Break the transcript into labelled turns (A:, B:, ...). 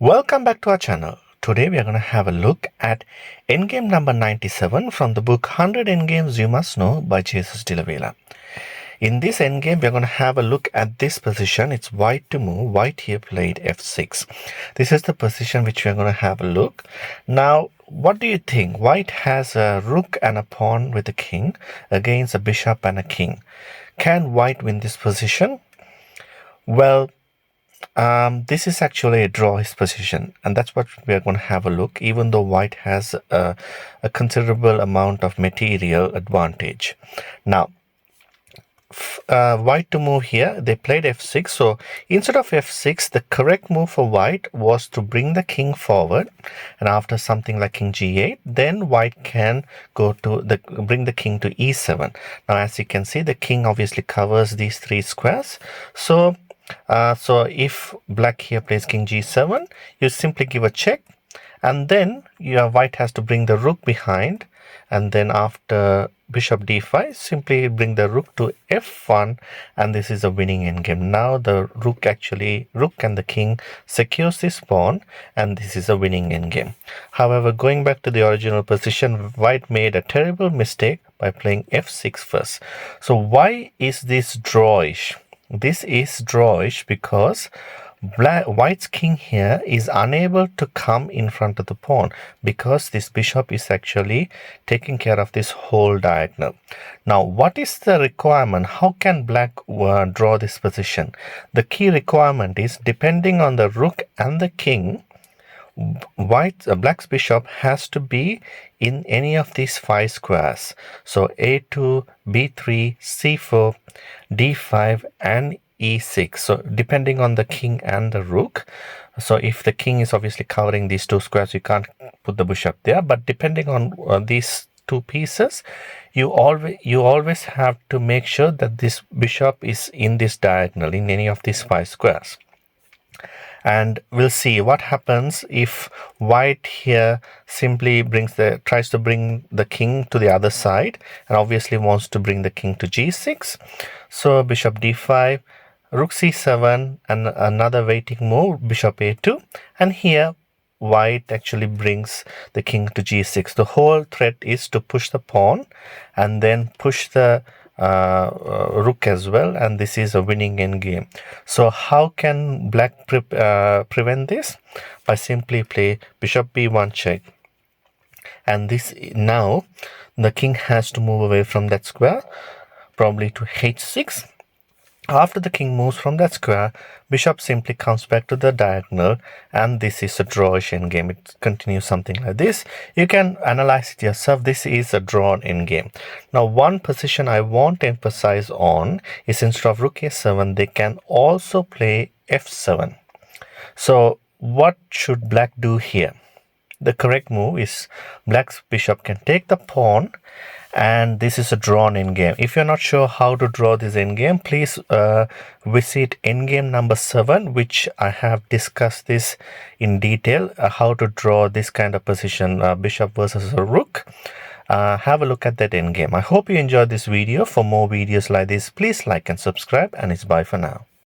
A: Welcome back to our channel. Today we are going to have a look at Endgame number 97 from the book 100 Endgames You Must Know by Jesus de la Vela. In this endgame, we are going to have a look at this position. It's white to move. White here played f6. This is the position which we are going to have a look. Now, what do you think? White has a rook and a pawn with a king against a bishop and a king. Can white win this position? Well, this is actually a drawish position, and that's what we are going to have a look, even though white has a considerable amount of material advantage. Now, white to move here, they played f6. So instead of f6, the correct move for white was to bring the king forward, and after something like king g8, then white can go to bring the king to e7. Now, as you can see, the king obviously covers these three squares. So if black here plays king g7, you simply give a check, and then your white has to bring the rook behind, and then after bishop d5, simply bring the rook to f1, and this is a winning endgame. Now the rook and the king secures this pawn, and this is a winning endgame. However, going back to the original position, white made a terrible mistake by playing f6 first. So why is this drawish? This is drawish because white's king here is unable to come in front of the pawn because this bishop is actually taking care of this whole diagonal. Now, what is the requirement? How can black draw this position? The key requirement is, depending on the rook and the king, black's bishop has to be in any of these five squares. So a2, b3, c4, d5 and e6. So depending on the king and the rook. So if the king is obviously covering these two squares, you can't put the bishop there, but depending on these two pieces, you always have to make sure that this bishop is in this diagonal in any of these five squares. And we'll see what happens if white here simply tries to bring the king to the other side, and obviously wants to bring the king to g6. So bishop d5, rook c7, and another waiting move, bishop a2, and here white actually brings the king to g6. The whole threat is to push the pawn and then push the rook as well, and this is a winning endgame. So how can black prevent this? By simply play bishop b1 check, and this now the king has to move away from that square, probably to h6. After the king moves from that square, bishop simply comes back to the diagonal, and this is a drawish endgame. It continues something like this. You can analyze it yourself. This is a drawn endgame. Now, one position I want to emphasize on is, instead of rook a7, they can also play f7. So what should black do here? The correct move is black's bishop can take the pawn, and this is a drawn endgame. If you're not sure how to draw this endgame, please visit endgame number 7, which I have discussed this in detail, how to draw this kind of position, bishop versus a rook. Have a look at that endgame. I hope you enjoyed this video. For more videos like this, please like and subscribe, and it's bye for now.